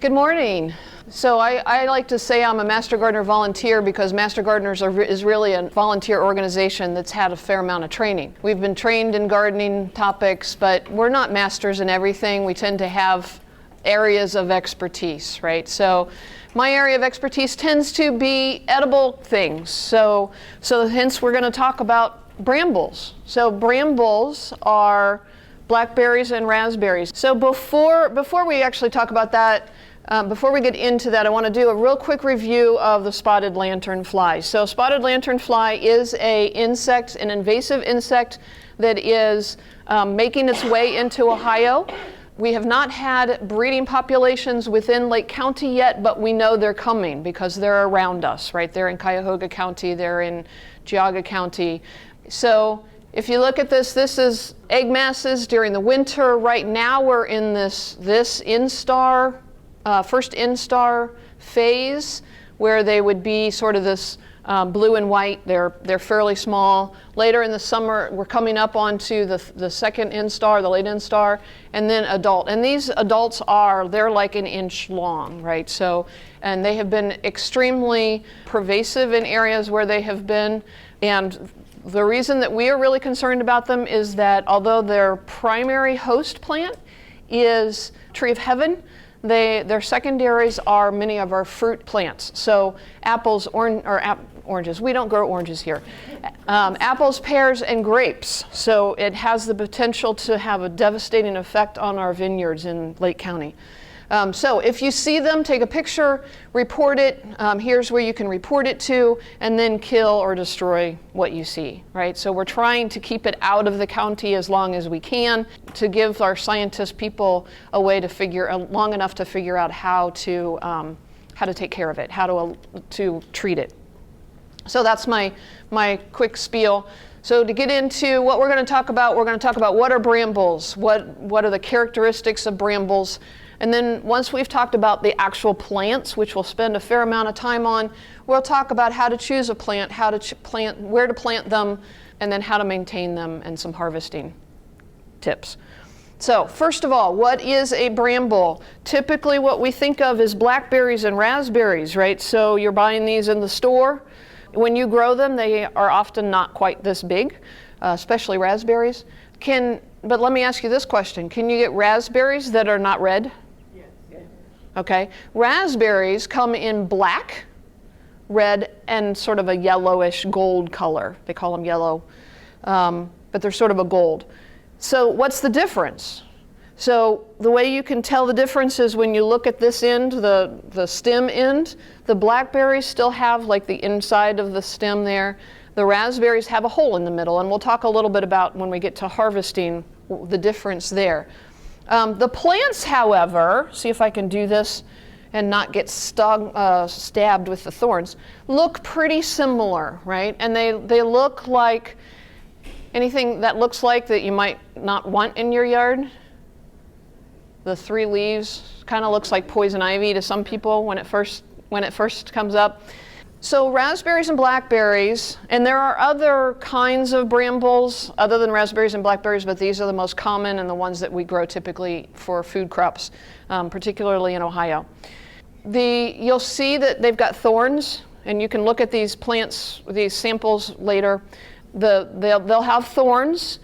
Good morning. So I like to say I'm a Master Gardener volunteer because Master Gardeners is really a volunteer organization that's had a fair amount of training. We've been trained in gardening topics, but we're not masters in everything. We tend to have areas of expertise, right? So my area of expertise tends to be edible things. So hence we're going to talk about brambles. So brambles are blackberries and raspberries. So before we actually talk about that, before we get into that, I want to do a real quick review of the spotted lanternfly. So spotted lanternfly is an invasive insect that is making its way into Ohio. We have not had breeding populations within Lake County yet, but we know they're coming because they're around us, right? They're in Cuyahoga County, they're in Geauga County. So if you look at this is egg masses during the winter. Right now we're in this instar, first instar phase, where they would be sort of this blue and white. They're fairly small. Later in the summer, we're coming up onto the second instar, the late instar, and then adult. And these adults they're like an inch long, right? So, and they have been extremely pervasive in areas where they have been. And the reason that we are really concerned about them is that although their primary host plant is tree of heaven, their secondaries are many of our fruit plants. So apples, oranges. We don't grow oranges here. Apples, pears, and grapes. So it has the potential to have a devastating effect on our vineyards in Lake County. So if you see them, take a picture, report it. Here's where you can report it to, and then kill or destroy what you see, right? So we're trying to keep it out of the county as long as we can to give our scientist people a way to long enough to figure out how to take care of it, how to treat it. So that's my quick spiel. So to get into what we're going to talk about what are brambles, what are the characteristics of brambles. And then once we've talked about the actual plants, which we'll spend a fair amount of time on, we'll talk about how to choose a plant, where to plant them, and then how to maintain them, and some harvesting tips. So first of all, what is a bramble? Typically what we think of is blackberries and raspberries, right? So you're buying these in the store. When you grow them, they are often not quite this big, especially raspberries. But let me ask you this question. Can you get raspberries that are not red? Okay, raspberries come in black, red, and sort of a yellowish gold color. They call them yellow, but they're sort of a gold. So what's the difference? So the way you can tell the difference is when you look at this end, the stem end, the blackberries still have like the inside of the stem there. The raspberries have a hole in the middle, and we'll talk a little bit about when we get to harvesting the difference there. The plants, however, see if I can do this and not get stabbed with the thorns, look pretty similar, right? And they look like anything that looks like that you might not want in your yard. The 3 leaves kind of looks like poison ivy to some people when it first comes up. So raspberries and blackberries, and there are other kinds of brambles other than raspberries and blackberries, but these are the most common and the ones that we grow typically for food crops, particularly in Ohio. You'll see that they've got thorns, and you can look at these plants, these samples later. They'll have thorns.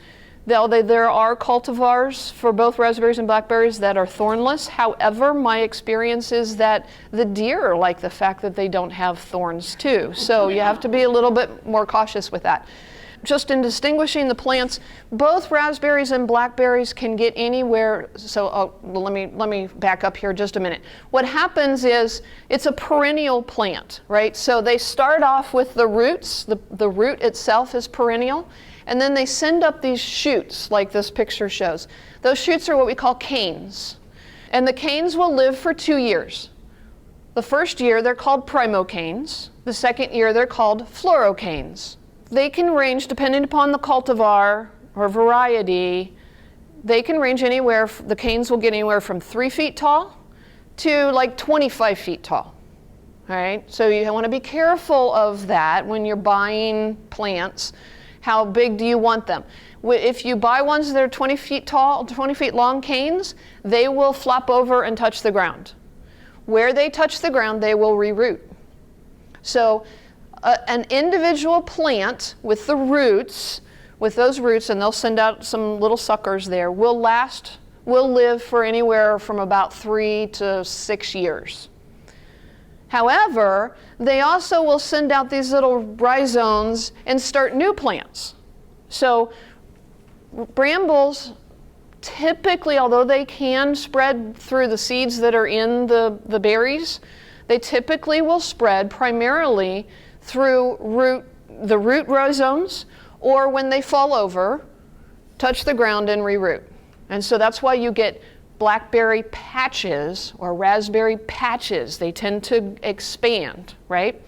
There are cultivars for both raspberries and blackberries that are thornless. However, my experience is that the deer like the fact that they don't have thorns too. So you have to be a little bit more cautious with that. Just in distinguishing the plants, both raspberries and blackberries can get anywhere. So let me back up here just a minute. What happens is it's a perennial plant, right? So they start off with the roots. The root itself is perennial. And then they send up these shoots like this picture shows. Those shoots are what we call canes. And the canes will live for 2 years. The first year they're called primocanes. The second year they're called fluorocanes. They can range, depending upon the cultivar or variety, they can range anywhere, the canes will get anywhere from 3 feet tall to like 25 feet tall. All right, so you want to be careful of that when you're buying plants. How big do you want them? If you buy ones that are 20 feet tall, 20 feet long canes, they will flop over and touch the ground. where they touch the ground, they will reroot. So an individual plant with the roots, with those roots, and they'll send out some little suckers there, will live for anywhere from about 3 to 6 years. However, they also will send out these little rhizomes and start new plants. So brambles typically, although they can spread through the seeds that are in the berries, they typically will spread primarily through the root rhizomes, or when they fall over, touch the ground and reroot. And so that's why you get blackberry patches or raspberry patches. They tend to expand, right?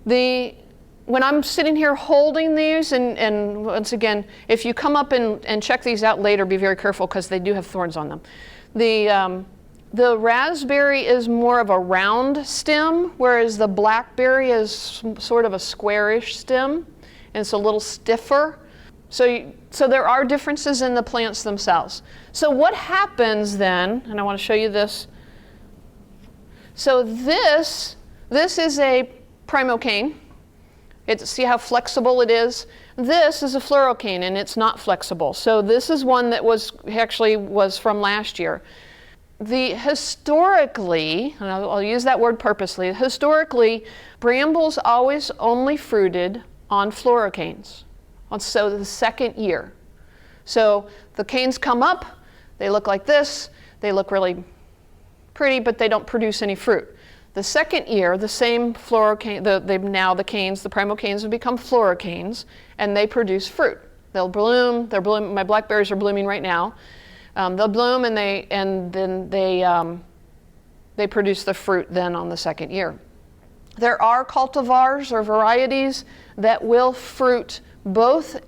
When I'm sitting here holding these, and once again, if you come up and check these out later, be very careful because they do have thorns on them. The raspberry is more of a round stem, whereas the blackberry is sort of a squarish stem, and it's a little stiffer. So there are differences in the plants themselves. So what happens then, and I want to show you this. So this is a primocane. See how flexible it is? This is a fluorocane, and it's not flexible. So this is one that was from last year. Historically, and I'll use that word purposely, historically, brambles always only fruited on fluorocanes. So the second year. So the canes come up, they look like this, they look really pretty, but they don't produce any fruit. The second year, the same fluorocane, the canes, the primocanes have become fluorocanes, and they produce fruit. They'll bloom. My blackberries are blooming right now. They'll bloom, and then they produce the fruit then on the second year. There are cultivars or varieties that will fruit both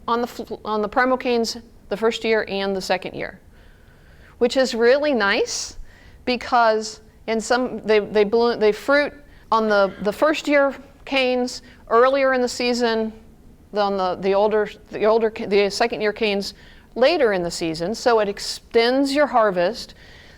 on the primocanes the first year and the second year, which is really nice because in some they fruit on the first year canes earlier in the season than the second year canes later in the season, so it extends your harvest.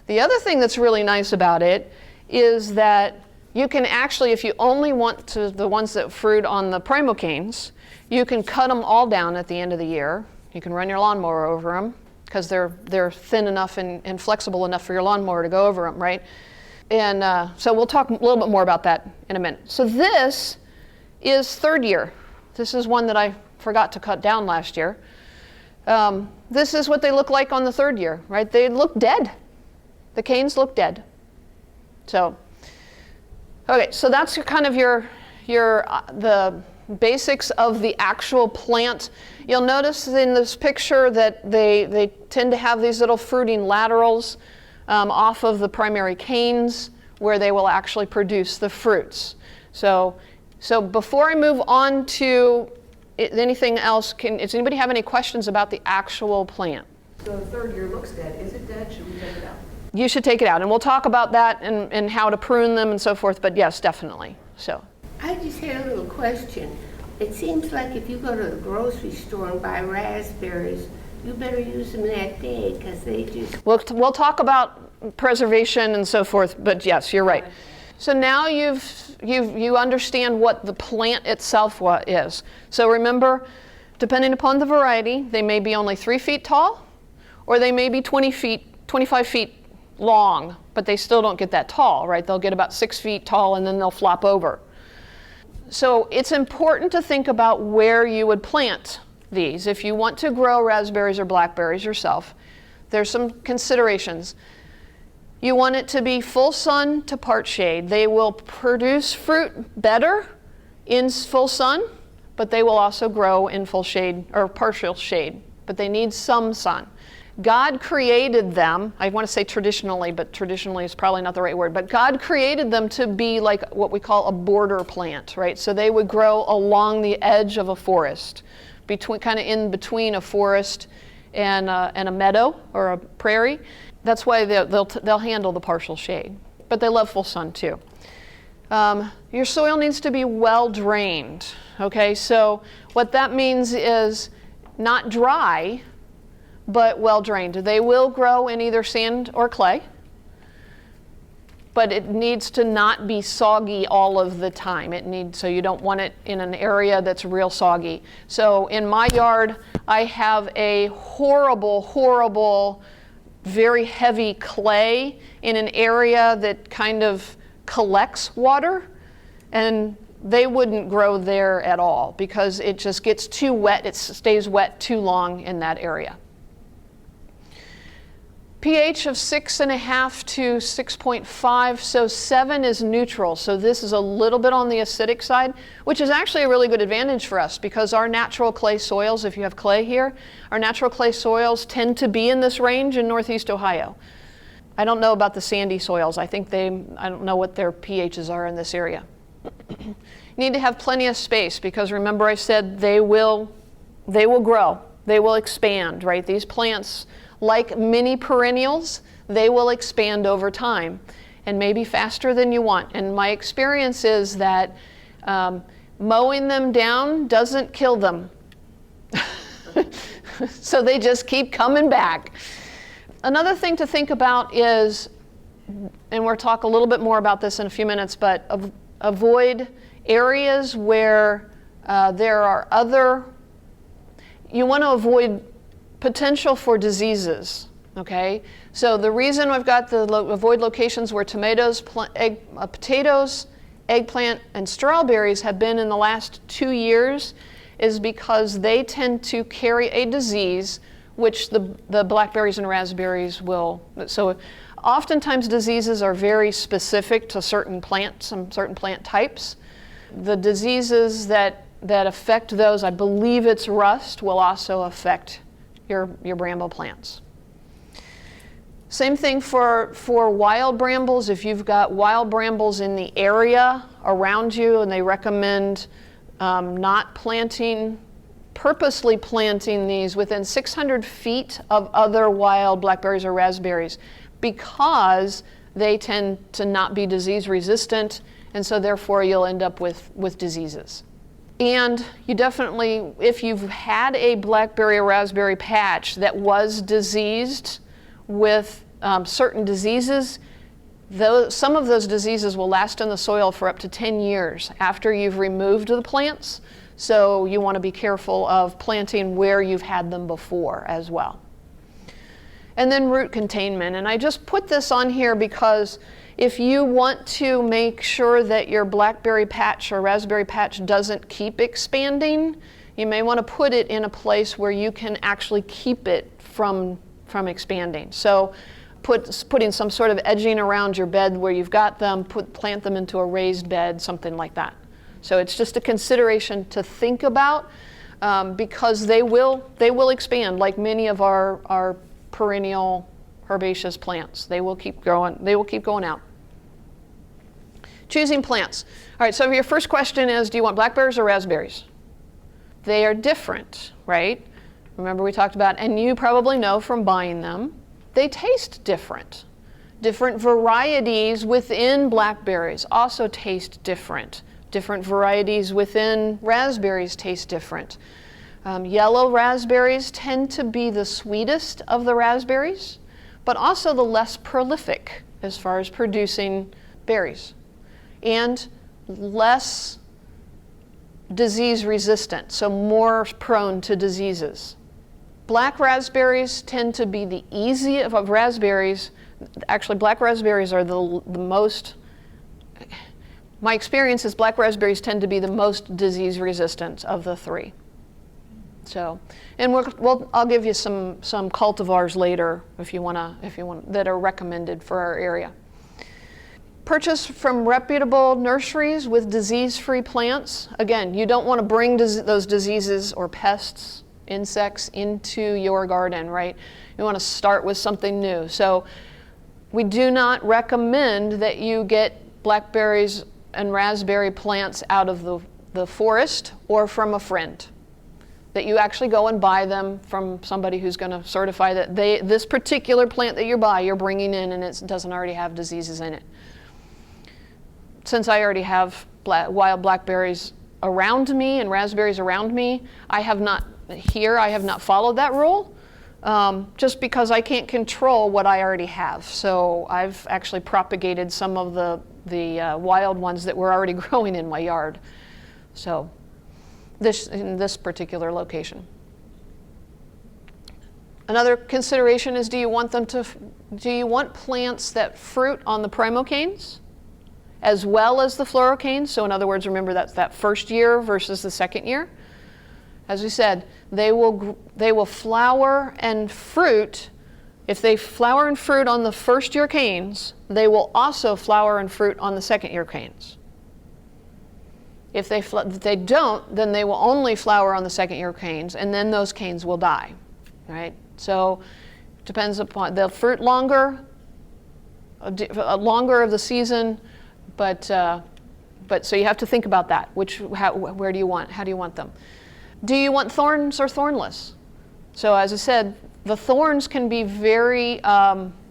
The other thing that's really nice about it is that you can actually, if you only want the ones that fruit on the primocanes, you can cut them all down at the end of the year. You can run your lawnmower over them because they're thin enough and flexible enough for your lawnmower to go over them, right? And so we'll talk a little bit more about that in a minute. So this is third year. This is one that I forgot to cut down last year. This is what they look like on the third year, right? They look dead. The canes look dead. So, okay, so that's kind of the basics of the actual plant. You'll notice in this picture that they tend to have these little fruiting laterals off of the primary canes where they will actually produce the fruits. So before I move on to anything else, does anybody have any questions about the actual plant? So the third year looks dead. Is it dead? Should we take it out? You should take it out, and we'll talk about that and how to prune them and so forth, but yes, definitely. So I just had a little question. It seems like if you go to the grocery store and buy raspberries, you better use them that day because they just... We'll talk about preservation and so forth, but yes, you're right. So now you understand what the plant itself is. So remember, depending upon the variety, they may be only 3 feet tall, or they may be 25 feet long, but they still don't get that tall, right? They'll get about 6 feet tall and then they'll flop over. So it's important to think about where you would plant these. If you want to grow raspberries or blackberries yourself, there's some considerations. You want it to be full sun to part shade. They will produce fruit better in full sun, but they will also grow in full shade or partial shade, but they need some sun. God created them, I want to say traditionally, but traditionally is probably not the right word, but God created them to be like what we call a border plant, right? So they would grow along the edge of a forest, kind of in between a forest and a meadow or a prairie. That's why they'll handle the partial shade, but they love full sun too. Your soil needs to be well drained, okay? So what that means is not dry, but well drained. They will grow in either sand or clay. but it needs to not be soggy all of the time. So you don't want it in an area that's real soggy. So in my yard, I have a horrible, very heavy clay in an area that kind of collects water, and they wouldn't grow there at all because it just gets too wet. It stays wet too long in that area. pH of 6.5 to 6.5, so 7 is neutral. So this is a little bit on the acidic side, which is actually a really good advantage for us because our natural clay soils, if you have clay here, our natural clay soils tend to be in this range in Northeast Ohio. I don't know about the sandy soils. I don't know what their pHs are in this area. You need to have plenty of space because remember I said they will grow, they will expand, right? These plants, like mini perennials, they will expand over time and maybe faster than you want. And my experience is that mowing them down doesn't kill them. So they just keep coming back. Another thing to think about is, and we'll talk a little bit more about this in a few minutes, but avoid areas where there are you want to avoid potential for diseases, okay? So the reason we've got the avoid locations where tomatoes, potatoes, eggplant, and strawberries have been in the last 2 years is because they tend to carry a disease which the blackberries and raspberries will. So oftentimes diseases are very specific to certain plants, some certain plant types. The diseases that affect those, I believe it's rust, will also affect your bramble plants. Same thing for wild brambles. If you've got wild brambles in the area around you, and they recommend not purposely planting these within 600 feet of other wild blackberries or raspberries because they tend to not be disease resistant, and so therefore you'll end up with diseases. And you definitely, if you've had a blackberry or raspberry patch that was diseased with certain diseases, some of those diseases will last in the soil for up to 10 years after you've removed the plants. So you want to be careful of planting where you've had them before as well. And then root containment. And I just put this on here because if you want to make sure that your blackberry patch or raspberry patch doesn't keep expanding, you may want to put it in a place where you can actually keep it from expanding. So putting some sort of edging around your bed where you've got them, plant them into a raised bed, something like that. So it's just a consideration to think about because they will expand like many of our perennial herbaceous plants. They will keep growing. They will keep going out. Choosing plants. All right, so your first question is, do you want blackberries or raspberries? They are different, right? Remember we talked about, and you probably know from buying them, they taste different. Different varieties within blackberries also taste different. Different varieties within raspberries taste different. Yellow raspberries tend to be the sweetest of the raspberries, but also the less prolific as far as producing berries, and less disease resistant, so more prone to diseases. Black raspberries tend to be the easiest of raspberries. Actually, black raspberries are the most, my experience is black raspberries tend to be the most disease resistant of the three. So, and I'll give you some cultivars later if you want that are recommended for our area. Purchase from reputable nurseries with disease-free plants. Again, you don't want to bring those diseases or pests, insects into your garden, right? You want to start with something new. So we do not recommend that you get blackberries and raspberry plants out of the forest or from a friend. That you actually go and buy them from somebody who's going to certify that this particular plant that you're bringing in and it doesn't already have diseases in it. Since I already have wild blackberries around me and raspberries around me, I have not followed that rule. just because I can't control what I already have. So I've actually propagated some of the wild ones that were already growing in my yard. So in this particular location. Another consideration is, do you want plants that fruit on the primocanes as well as the fluorocanes? So in other words, remember that's that first year versus the second year. As we said, they will flower and fruit. If they flower and fruit on the first year canes, they will also flower and fruit on the second year canes. If they don't, then they will only flower on the second year canes, and then those canes will die, right? So it depends upon, they'll fruit longer of the season, but so you have to think about that. How do you want them? Do you want thorns or thornless? So as I said, the thorns can be very,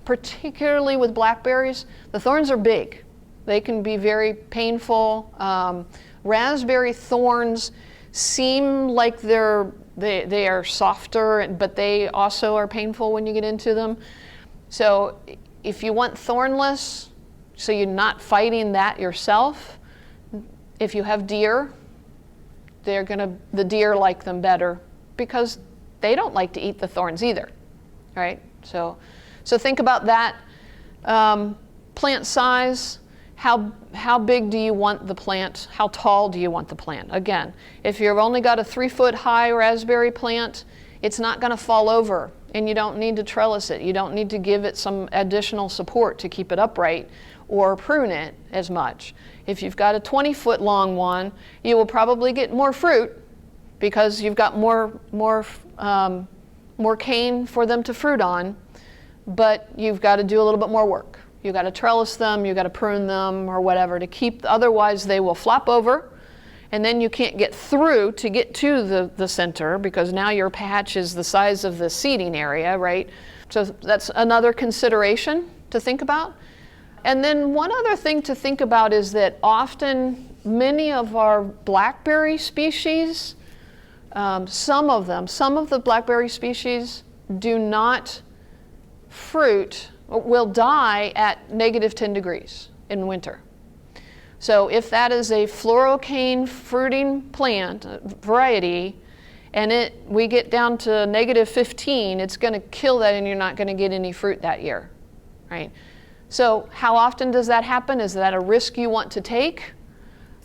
particularly with blackberries, the thorns are big. They can be very painful. Raspberry thorns seem like they are softer, but they also are painful when you get into them. So if you want thornless, so you're not fighting that yourself, if you have deer, the deer like them better because they don't like to eat the thorns either, right? So think about that. Plant size. How big do you want the plant? How tall do you want the plant? Again, if you've only got a 3-foot high raspberry plant, it's not going to fall over, and you don't need to trellis it. You don't need to give it some additional support to keep it upright or prune it as much. If you've got a 20-foot long one, you will probably get more fruit because you've got more cane for them to fruit on, but you've got to do a little bit more work. You've got to trellis them, you've got to prune them or whatever to keep, otherwise they will flop over, and then you can't get through to get to the center because now your patch is the size of the seeding area, right? So that's another consideration to think about. And then one other thing to think about is that often many of our blackberry species, some of the blackberry species do not fruit, will die at -10 degrees in winter. So if that is a fluorocane fruiting plant variety, and we get down to -15, it's going to kill that, and you're not going to get any fruit that year, right? So how often does that happen? Is that a risk you want to take?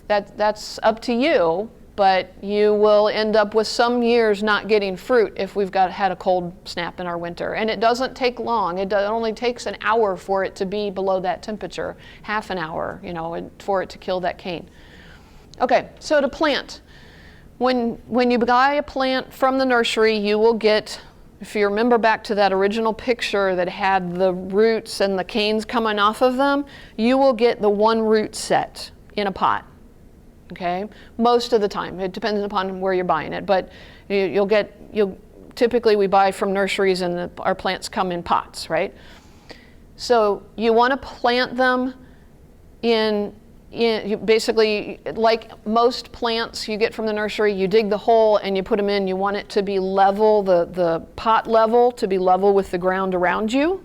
That's up to you, but you will end up with some years not getting fruit if we've had a cold snap in our winter. And it doesn't take long. It only takes an hour for it to be below that temperature, half an hour, for it to kill that cane. Okay, so to plant. When you buy a plant from the nursery, you will get, if you remember back to that original picture that had the roots and the canes coming off of them, you will get the one root set in a pot. Okay, most of the time. It depends upon where you're buying it, but typically we buy from nurseries and our plants come in pots, right? So you want to plant them basically, like most plants you get from the nursery, you dig the hole and you put them in. You want it to be level, the pot level to be level with the ground around you,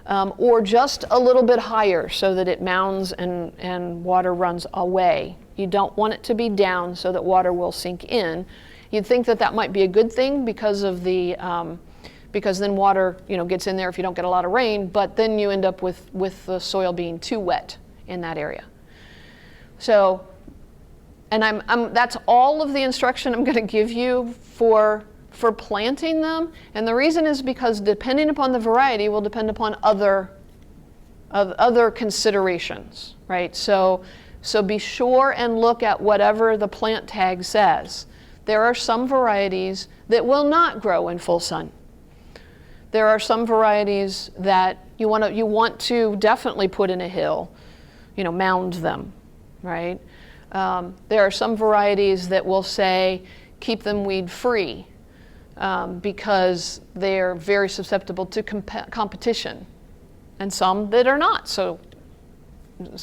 or just a little bit higher so that it mounds and water runs away. You don't want it to be down so that water will sink in. You'd think that might be a good thing because of because then water gets in there if you don't get a lot of rain, but then you end up with the soil being too wet in that area. So, and that's all of the instruction I'm going to give you for planting them. And the reason is because depending upon the variety will depend upon other considerations, right? So be sure and look at whatever the plant tag says. There are some varieties that will not grow in full sun. There are some varieties that you want to definitely put in a hill, mound them, right? There are some varieties that will say keep them weed free because they're very susceptible to competition, and some that are not so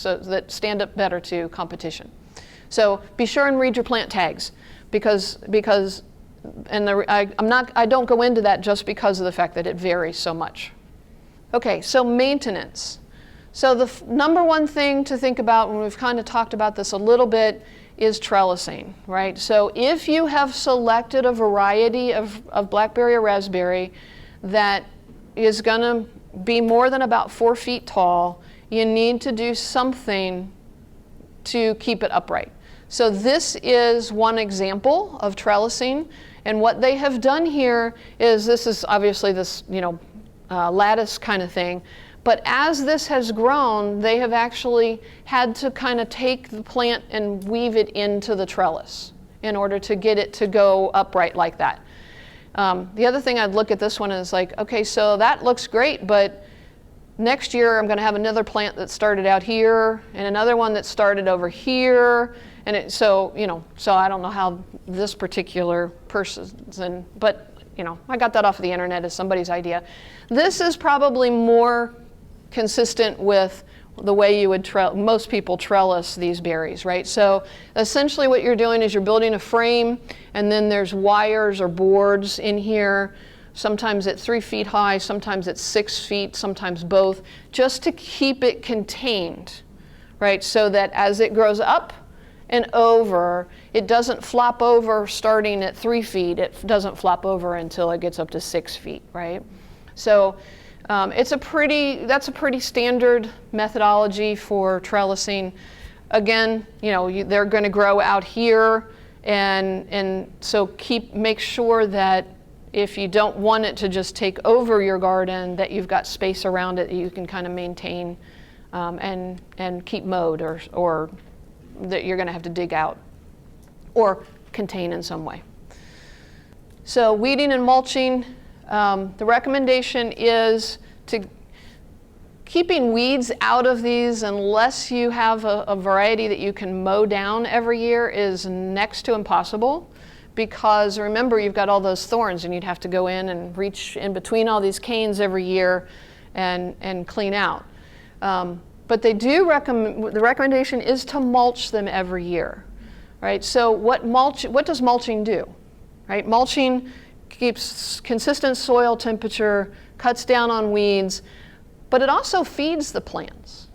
that stand up better to competition. So be sure and read your plant tags because I don't go into that just because of the fact that it varies so much. Okay, so maintenance. So the number one thing to think about, and we've kind of talked about this a little bit, is trellising, right? So if you have selected a variety of blackberry or raspberry that is going to be more than about 4 feet tall, you need to do something to keep it upright. So this is one example of trellising, and what they have done here is, this is obviously this, lattice kind of thing, but as this has grown, they have actually had to kind of take the plant and weave it into the trellis in order to get it to go upright like that. The other thing I'd look at this one is like, okay, so that looks great, but next year I'm going to have another plant that started out here and another one that started over here, and so I don't know how this particular person's but I got that off of the internet as somebody's idea. This is probably more consistent with the way you would most people trellis these berries, right? So essentially what you're doing is you're building a frame, and then there's wires or boards in here. Sometimes it's 3 feet high, sometimes it's 6 feet, sometimes both, just to keep it contained, right? So that as it grows up and over, it doesn't flop over starting at 3 feet. It doesn't flop over until it gets up to 6 feet, right? So that's a pretty standard methodology for trellising. Again, they're going to grow out here, and so make sure that if you don't want it to just take over your garden, that you've got space around it that you can kind of maintain and keep mowed, or that you're going to have to dig out or contain in some way. So weeding and mulching, the recommendation is keeping weeds out of these unless you have a variety that you can mow down every year is next to impossible, because remember, you've got all those thorns and you'd have to go in and reach in between all these canes every year and clean out. But they do the recommendation is to mulch them every year, right? So what does mulching do, right? Mulching keeps consistent soil temperature, cuts down on weeds, but it also feeds the plants,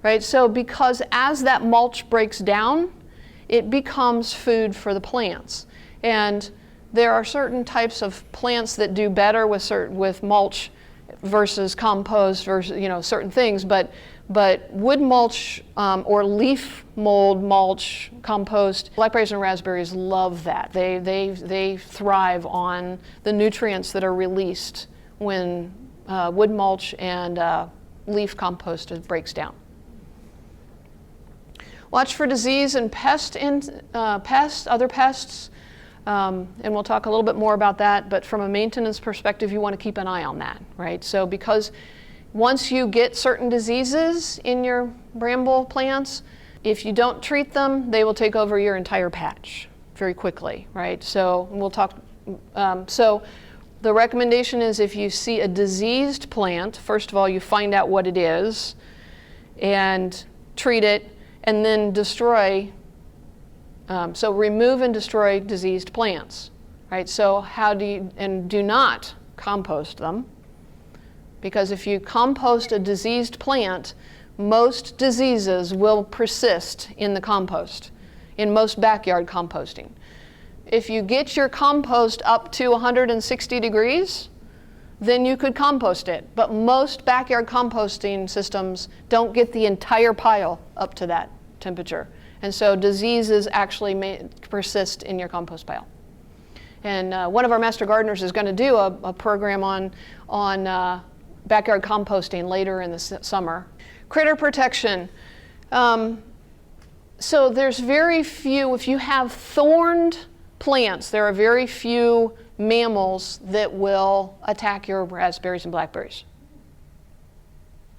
right? So because as that mulch breaks down, it becomes food for the plants. And there are certain types of plants that do better with mulch versus compost versus certain things, but wood mulch or leaf mold mulch compost, blackberries and raspberries love that. They thrive on the nutrients that are released when wood mulch and leaf compost breaks down. Watch for disease and other pests. And we'll talk a little bit more about that, but from a maintenance perspective, you want to keep an eye on that, right? So because once you get certain diseases in your bramble plants, if you don't treat them, they will take over your entire patch very quickly, right? So we'll talk, so the recommendation is if you see a diseased plant, first of all, you find out what it is and treat it, and then destroy. So remove and destroy diseased plants, right? So do not compost them, because if you compost a diseased plant, most diseases will persist in the compost, in most backyard composting. If you get your compost up to 160 degrees, then you could compost it. But most backyard composting systems don't get the entire pile up to that temperature. And so diseases actually may persist in your compost pile. And one of our master gardeners is going to do a program on backyard composting later in the summer. Critter protection. So there's very few, if you have thorned plants, there are very few mammals that will attack your raspberries and blackberries.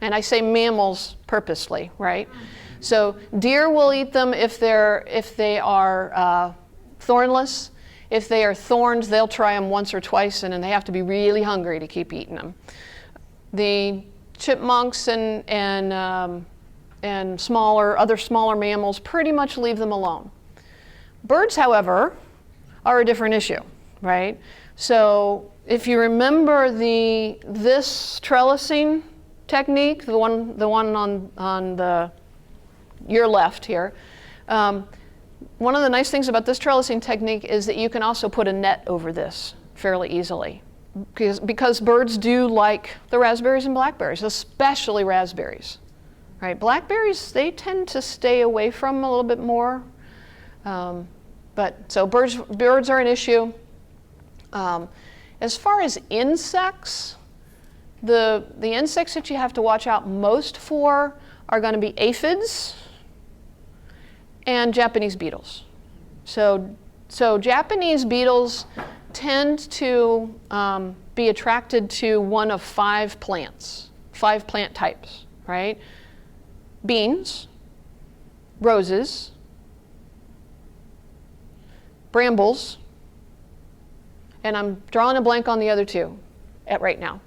And I say mammals purposely, right? So deer will eat them if they are thornless. If they are thorned, they'll try them once or twice, and then they have to be really hungry to keep eating them. The chipmunks and other smaller mammals pretty much leave them alone. Birds, however, are a different issue, right? So if you remember this trellising technique, the one on your left here, one of the nice things about this trellising technique is that you can also put a net over this fairly easily, because birds do like the raspberries and blackberries, especially raspberries, right? Blackberries, they tend to stay away from a little bit more, but so birds are an issue. As far as insects, the insects that you have to watch out most for are going to be aphids and Japanese beetles. So Japanese beetles tend to be attracted to one of 5 plant types, right? Beans, roses, brambles, and I'm drawing a blank on the other 2 right now.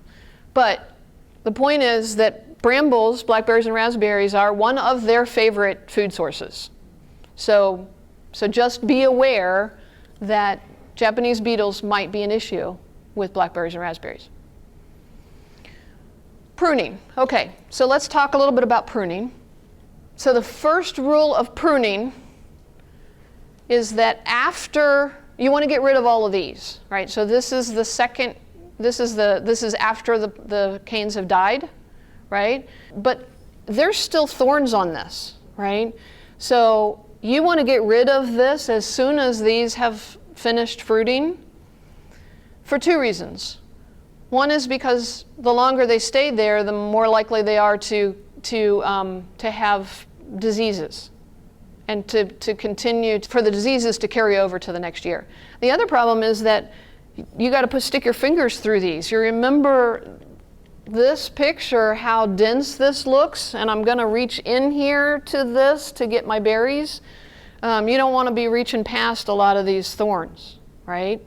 But the point is that brambles, blackberries, and raspberries are one of their favorite food sources. So just be aware that Japanese beetles might be an issue with blackberries and raspberries. Pruning. Okay, so let's talk a little bit about pruning. So the first rule of pruning is that after you want to get rid of all of these, right? So this is the second. This is after the canes have died, right? But there's still thorns on this, right? So you want to get rid of this as soon as these have finished fruiting for 2 reasons. One is because the longer they stay there, the more likely they are to have diseases, and to continue for the diseases to carry over to the next year. The other problem is that you got to stick your fingers through these. You remember this picture, how dense this looks, and I'm going to reach in here to this to get my berries. You don't want to be reaching past a lot of these thorns, right?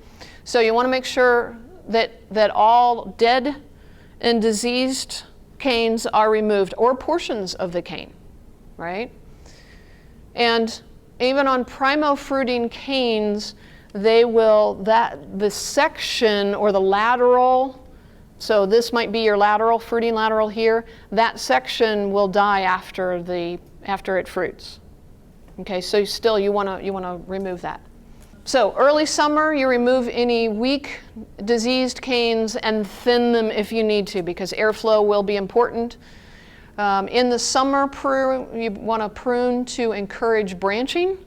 So you want to make sure that all dead and diseased canes are removed, or portions of the cane, right? And even on primo-fruiting canes, the section or the lateral, so this might be your lateral, fruiting lateral here, that section will die after it fruits. Okay, so you want to remove that. So early summer, you remove any weak, diseased canes and thin them if you need to, because airflow will be important. In the summer, you want to prune to encourage branching.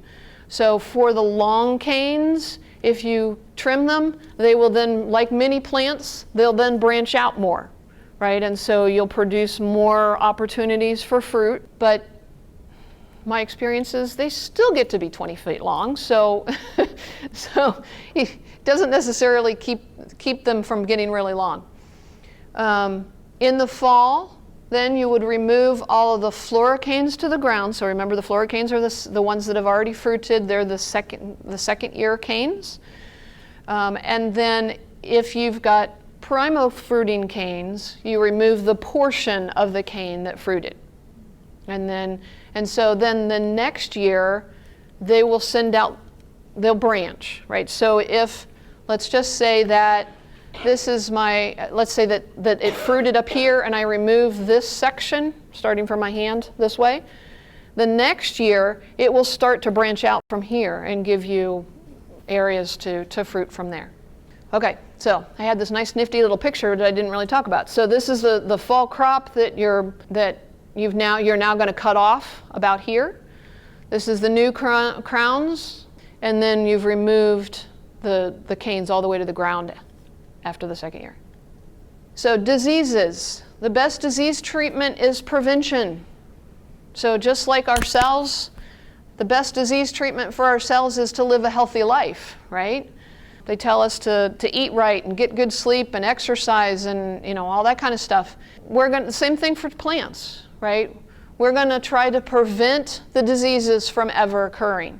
So for the long canes, if you trim them, they will then, like many plants, they'll then branch out more, right? And so you'll produce more opportunities for fruit. But my experience is they still get to be 20 feet long, so it doesn't necessarily keep them from getting really long. In the fall, then you would remove all of the floricanes to the ground. So remember, the floricanes are the ones that have already fruited. They're the second year canes. And then if you've got primo fruiting canes, you remove the portion of the cane that fruited. And so then the next year, they will they'll branch, right? So if, let's just say that this is let's say that it fruited up here and I remove this section, starting from my hand this way, the next year it will start to branch out from here and give you areas to fruit from there. Okay, so I had this nice nifty little picture that I didn't really talk about. So this is the fall crop that you're now going to cut off about here. This is the new crowns, and then you've removed the canes all the way to the ground after the second year. So diseases. The best disease treatment is prevention. So just like ourselves, the best disease treatment for ourselves is to live a healthy life, right? They tell us to eat right and get good sleep and exercise and all that kind of stuff. The same thing for plants, right? We're going to try to prevent the diseases from ever occurring.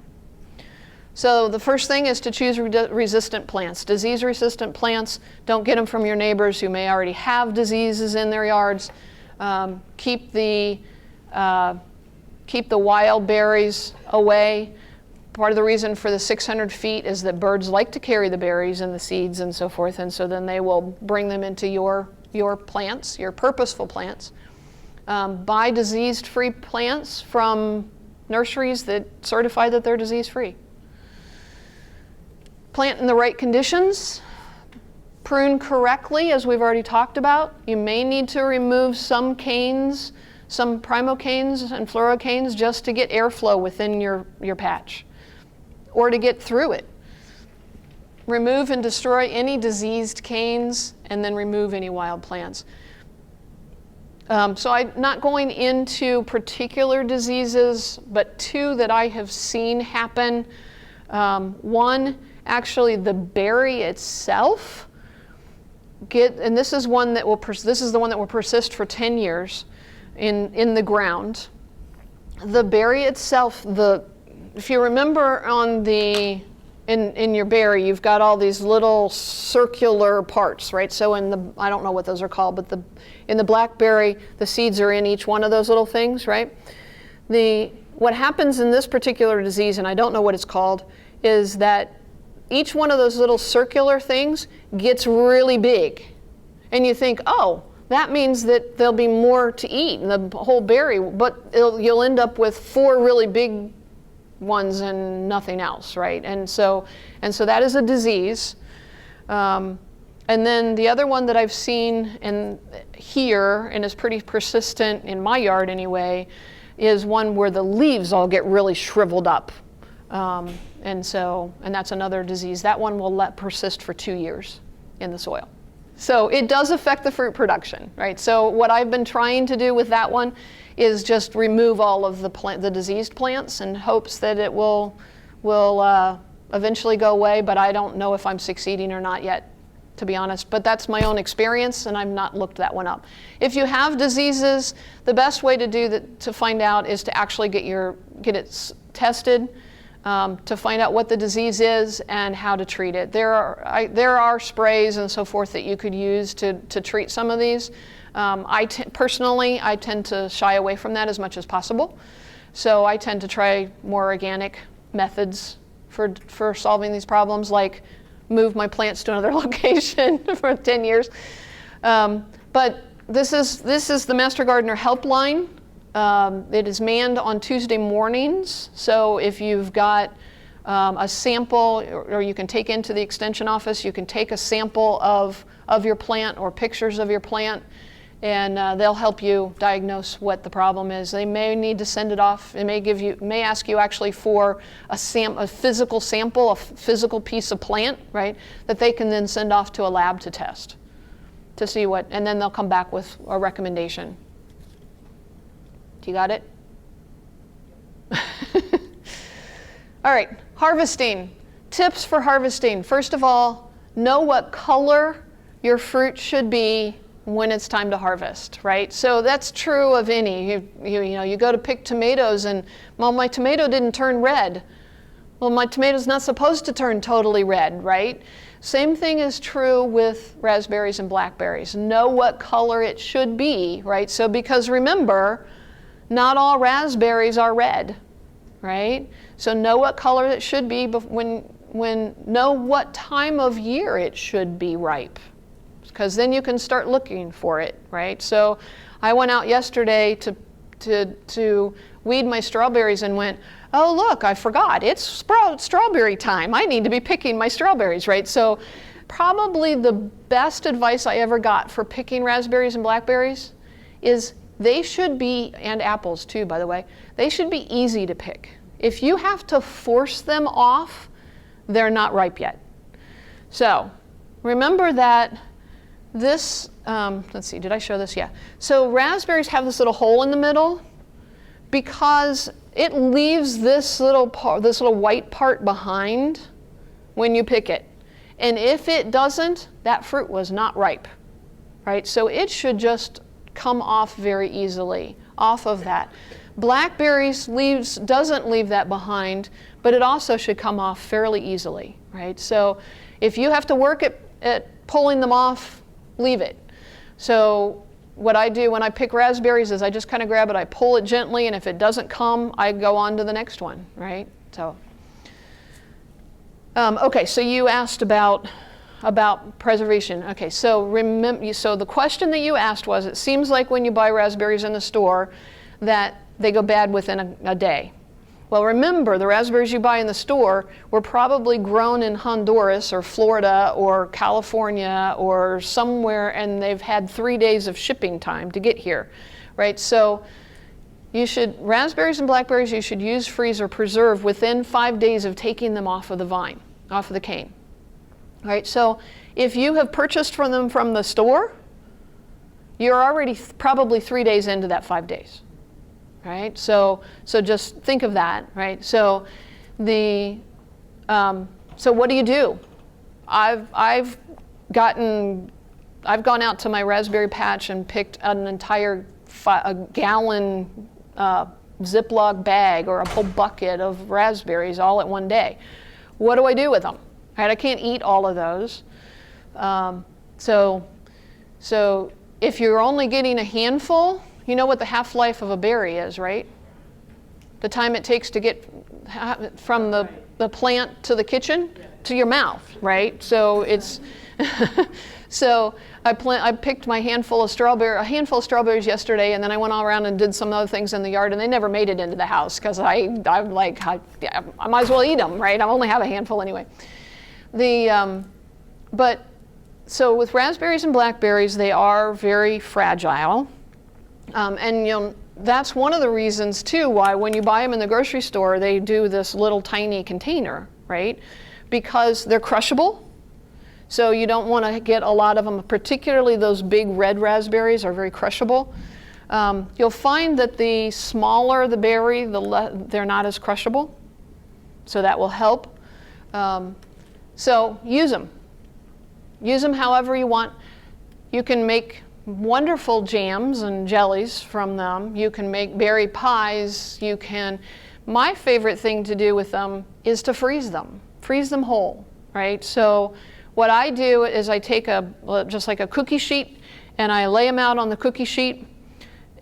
So the first thing is to choose resistant plants. Disease-resistant plants, don't get them from your neighbors who may already have diseases in their yards. Keep the wild berries away. Part of the reason for the 600 feet is that birds like to carry the berries and the seeds and so forth, and so then they will bring them into your plants, your purposeful plants. Buy disease-free plants from nurseries that certify that they're disease-free. Plant in the right conditions. Prune correctly, as we've already talked about. You may need to remove some canes, some primocanes and fluorocanes, just to get airflow within your patch, or to get through it. Remove and destroy any diseased canes, and then remove any wild plants. So I'm not going into particular diseases, but two that I have seen happen. One, actually the berry itself, and this is one that this is the one that will persist for 10 years in the ground. The berry itself, if you remember on in your berry, you've got all these little circular parts, right? So I don't know what those are called, but in the blackberry, the seeds are in each one of those little things, right? What happens in this particular disease, and I don't know what it's called, is that each one of those little circular things gets really big. And you think, oh, that means that there'll be more to eat in the whole berry, but you'll end up with 4 really big ones and nothing else, right? And so that is a disease. And then the other one that I've seen here, and is pretty persistent in my yard anyway, is one where the leaves all get really shriveled up. And that's another disease. That one will persist for 2 years in the soil. So it does affect the fruit production, right? So what I've been trying to do with that one is just remove all of the diseased plants in hopes that it will eventually go away, but I don't know if I'm succeeding or not yet, to be honest. But that's my own experience, and I've not looked that one up. If you have diseases, the best way to do that to find out is to actually get it tested. To find out what the disease is and how to treat it. There are sprays and so forth that you could use to treat some of these. Personally, I tend to shy away from that as much as possible. So I tend to try more organic methods for solving these problems, like move my plants to another location for 10 years. But this is the Master Gardener helpline. It is manned on Tuesday mornings, so if you've got a sample, or you can take into the extension office, you can take a sample of your plant or pictures of your plant, and they'll help you diagnose what the problem is. They may need to send it off. It may ask you actually for a physical sample, a physical piece of plant, right, that they can then send off to a lab to test, to see and then they'll come back with a recommendation. You got it? All right, harvesting. Tips for harvesting. First of all, know what color your fruit should be when it's time to harvest, right? So that's true of any. You go to pick tomatoes and, well, my tomato didn't turn red. Well, my tomato's not supposed to turn totally red, right? Same thing is true with raspberries and blackberries. Know what color it should be, right? So because remember, not all raspberries are red, right? So know what color it should be know what time of year it should be ripe, because then you can start looking for it, right? So I went out yesterday to weed my strawberries and went, oh look, I forgot, it's strawberry time. I need to be picking my strawberries, right? So probably the best advice I ever got for picking raspberries and blackberries is they should be, and apples too, by the way, they should be easy to pick. If you have to force them off, they're not ripe yet. So remember that this, let's see, did I show this? Yeah. So raspberries have this little hole in the middle because it leaves this little white part behind when you pick it. And if it doesn't, that fruit was not ripe, right? So it should just come off very easily off of that. Blackberries doesn't leave that behind, but it also should come off fairly easily, right? So if you have to work at pulling them off, leave it. So what I do when I pick raspberries is I just kind of grab it, I pull it gently, and if it doesn't come, I go on to the next one, right? So Okay, so you asked about preservation. Okay, so remember, so the question that you asked was, it seems like when you buy raspberries in the store that they go bad within a day. Well, remember, the raspberries you buy in the store were probably grown in Honduras or Florida or California or somewhere, and they've had 3 days of shipping time to get here, right? So raspberries and blackberries you should use, freeze, or preserve within 5 days of taking them off of the vine, off of the cane. All right, so if you have purchased from them from the store, you're already probably 3 days into that 5 days. Right, so just think of that, right? So so what do? I've gone out to my raspberry patch and picked an entire gallon Ziploc bag or a whole bucket of raspberries all at one day. What do I do with them? Right, I can't eat all of those. So if you're only getting a handful, you know what the half-life of a berry is, right? The time it takes to get from the plant to the kitchen to your mouth, right? So it's so I picked a handful of strawberries yesterday, and then I went all around and did some other things in the yard, and they never made it into the house because I'm like, I might as well eat them, right? I only have a handful anyway. So with raspberries and blackberries, they are very fragile. And that's one of the reasons too why when you buy them in the grocery store, they do this little tiny container, right? Because they're crushable. So you don't want to get a lot of them, particularly those big red raspberries are very crushable. You'll find that the smaller the berry, they're not as crushable. So that will help. So use them. Use them however you want. You can make wonderful jams and jellies from them. You can make berry pies. My favorite thing to do with them is to freeze them whole, right? So what I do is I take just like a cookie sheet, and I lay them out on the cookie sheet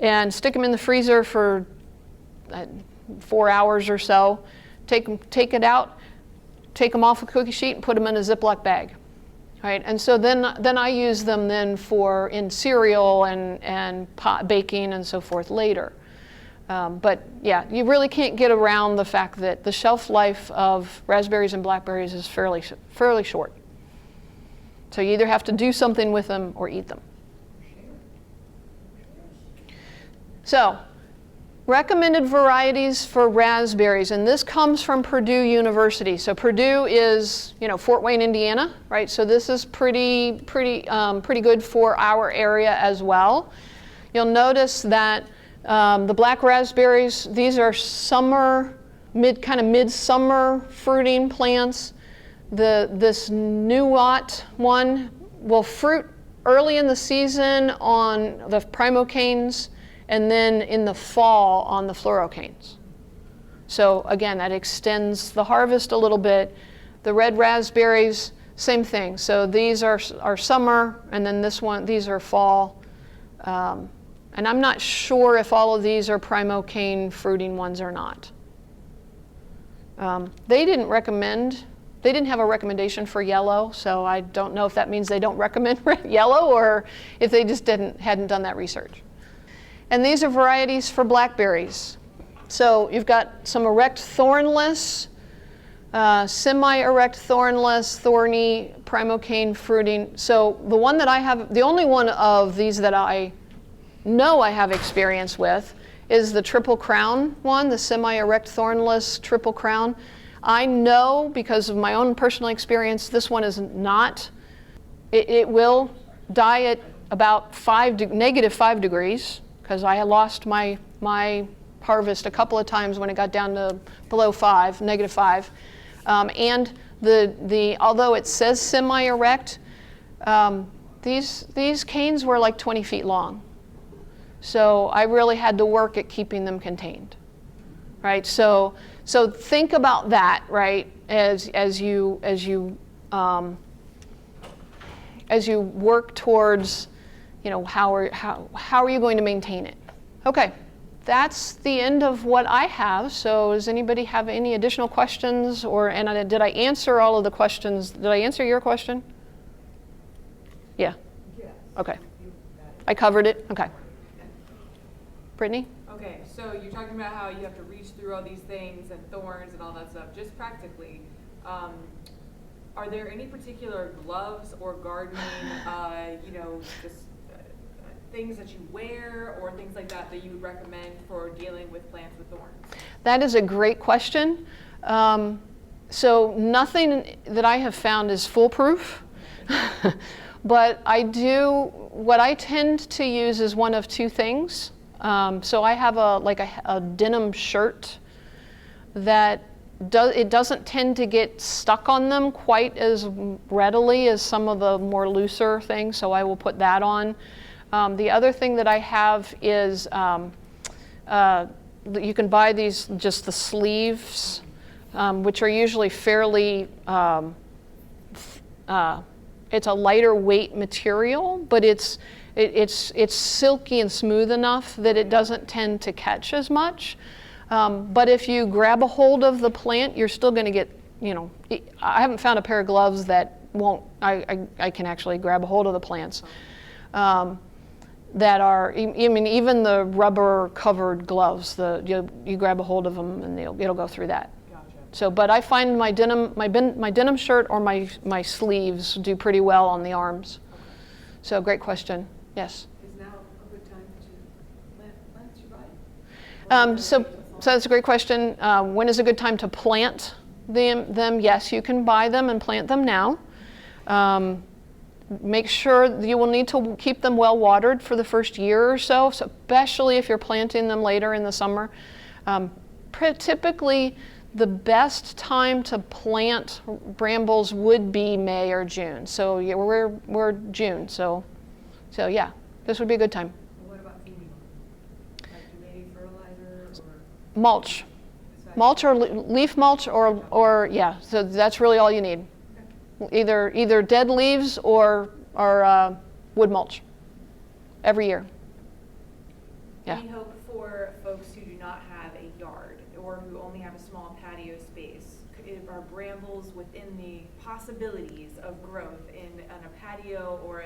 and stick them in the freezer for 4 hours or so. Take it out, take them off the cookie sheet and put them in a Ziploc bag. Right, and so then I use them then in cereal and pot baking and so forth later. But yeah, you really can't get around the fact that the shelf life of raspberries and blackberries is fairly short. So you either have to do something with them or eat them. So, recommended varieties for raspberries, and this comes from Purdue University. So Purdue is, Fort Wayne, Indiana, right? So this is pretty good for our area as well. You'll notice that the black raspberries, these are midsummer fruiting plants. This Nuot one will fruit early in the season on the primocanes, and then in the fall on the fluorocanes. So again, that extends the harvest a little bit. The red raspberries, same thing. So these are summer, and then these are fall. And I'm not sure if all of these are primocane fruiting ones or not. They didn't have a recommendation for yellow, so I don't know if that means they don't recommend yellow or if they just hadn't done that research. And these are varieties for blackberries. So you've got some erect thornless, semi-erect thornless, thorny, primocane fruiting. So the one that I have, the only one of these that I know I have experience with is the triple crown one, the semi-erect thornless triple crown. I know because of my own personal experience, this one is not. It will die at about -5 degrees. Because I lost my harvest a couple of times when it got down to below -5. And although it says semi-erect, these canes were like 20 feet long. So I really had to work at keeping them contained, right? So think about that, right? As you work towards, how are you going to maintain it? Okay, That's the end of what I have. So does anybody have any additional questions? Did I answer all of the questions? Did I answer your question? Yeah. Yes. Okay. You got it. I covered it? Okay. Brittany? Okay, so you're talking about how you have to reach through all these things and thorns and all that stuff. Just practically, are there any particular gloves or gardening, just things that you wear or things like that that you would recommend for dealing with plants with thorns? That is a great question. So nothing that I have found is foolproof, but what I tend to use is one of two things. So I have a denim shirt that it doesn't tend to get stuck on them quite as readily as some of the more looser things, so I will put that on. The other thing that I have is you can buy these, just the sleeves, which are usually fairly, it's a lighter weight material, but it's silky and smooth enough that it doesn't tend to catch as much. But if you grab a hold of the plant, you're still going to get, I haven't found a pair of gloves that won't, I can actually grab a hold of the plants. That are, even the rubber covered gloves, you grab a hold of them and it'll go through that. Gotcha. So, but I find my denim shirt or my sleeves do pretty well on the arms. Okay. So great question. Yes. Is now a good time to plant plants you buy? So that's a great question. When is a good time to plant them? Yes, you can buy them and plant them now. Make sure you will need to keep them well watered for the first year or so, especially if you're planting them later in the summer. Typically, the best time to plant brambles would be May or June. So yeah, we're June, so yeah, this would be a good time. What about feeding them? Like do they need fertilizer or? Mulch or leaf mulch or yeah, so that's really all you need. Either dead leaves or wood mulch every year. Yeah. Any hope for folks who do not have a yard or who only have a small patio space? Are brambles within the possibilities of growth on a patio or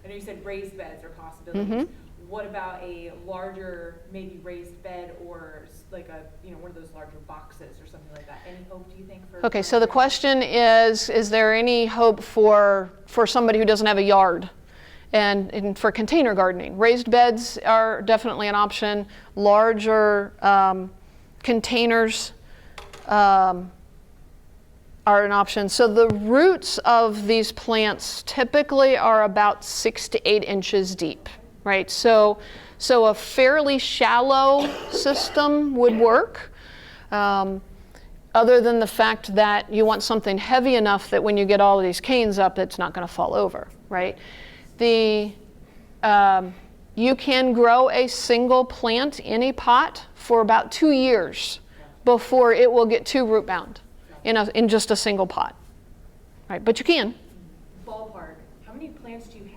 I know you said raised beds are possibilities. Mm-hmm. What about a larger, maybe raised bed or like one of those larger boxes or something like that? Any hope, do you think? Okay, so the question is there any hope for somebody who doesn't have a yard and for container gardening? Raised beds are definitely an option. Larger containers are an option. So the roots of these plants typically are about 6 to 8 inches deep. Right, so a fairly shallow system would work, other than the fact that you want something heavy enough that when you get all of these canes up, it's not going to fall over, right? You can grow a single plant in a pot for about 2 years before it will get too root bound in just a single pot, right? But you can. Ballpark, how many plants do you have?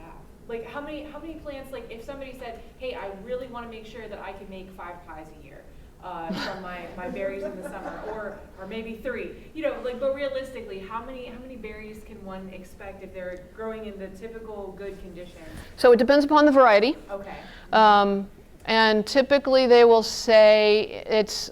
Like how many plants, like if somebody said, hey, I really want to make sure that I can make 5 pies a year from my berries in the summer, or maybe 3, but realistically, how many berries can one expect if they're growing in the typical good conditions? So it depends upon the variety. Okay. And typically they will say it's,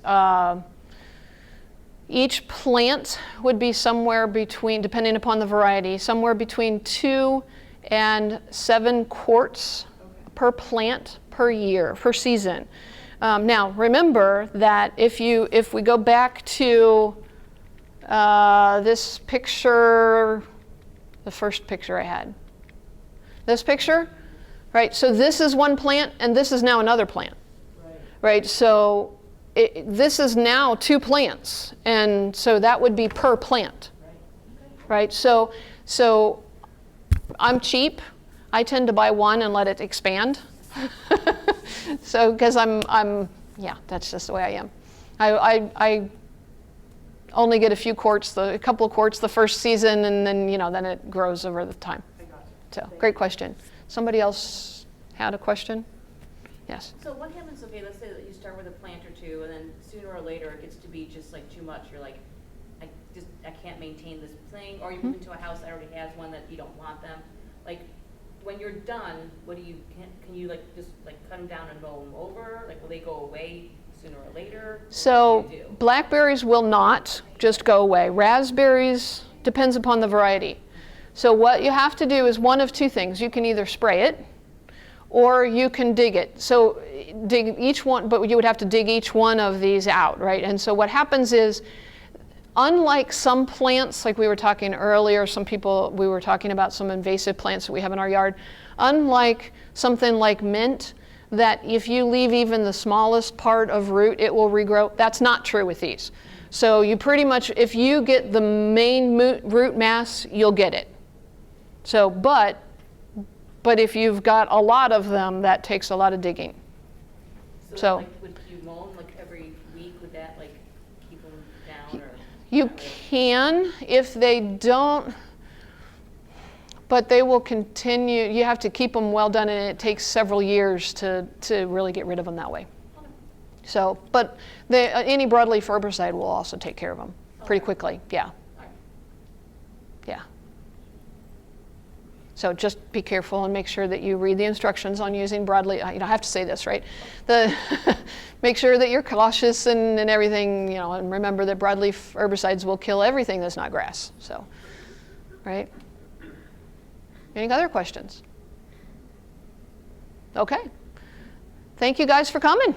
each plant would be somewhere between, depending upon the variety, somewhere between 2 and 7 quarts per plant per year, per season. Now, remember that if we go back to this picture, the first picture I had, this picture, right? So this is one plant, and this is now another plant, right? So this is now 2 plants, and so that would be per plant, right? So I'm cheap. I tend to buy one and let it expand. So, because yeah, that's just the way I am. I only get a couple of quarts the first season, and then then it grows over the time. I got you. So, great question. Somebody else had a question? Yes. So what happens, okay, let's say that you start with a plant or two, and then sooner or later it gets to be just like too much. You're like, I can't maintain this thing, or you move into a house that already has one that you don't want them. Like, when you're done, what do you, can you like just like cut them down and mow them over? Like, will they go away sooner or later? So What do you do? blackberries will not just go away. Raspberries depends upon the variety. So what you have to do is one of two things. You can either spray it or you can dig it. So dig each one, but you would have to dig each one of these out, right? And so what happens is, unlike some plants, like we were talking earlier, we were talking about some invasive plants that we have in our yard, unlike something like mint, that if you leave even the smallest part of root, it will regrow. That's not true with these. So you pretty much, if you get the main root mass, you'll get it. So, but if you've got a lot of them, that takes a lot of digging. So like, would you mow them like every week? Would that like keep them down, or? you can if they don't, but they will continue. You have to keep them well done, and it takes several years to really get rid of them that way. So, but any broadleaf herbicide will also take care of them pretty quickly. Yeah. Yeah. So just be careful and make sure that you read the instructions on using broadleaf. I have to say this, right? Make sure that you're cautious and everything, and remember that broadleaf herbicides will kill everything that's not grass. So, right? Any other questions? Okay. Thank you guys for coming.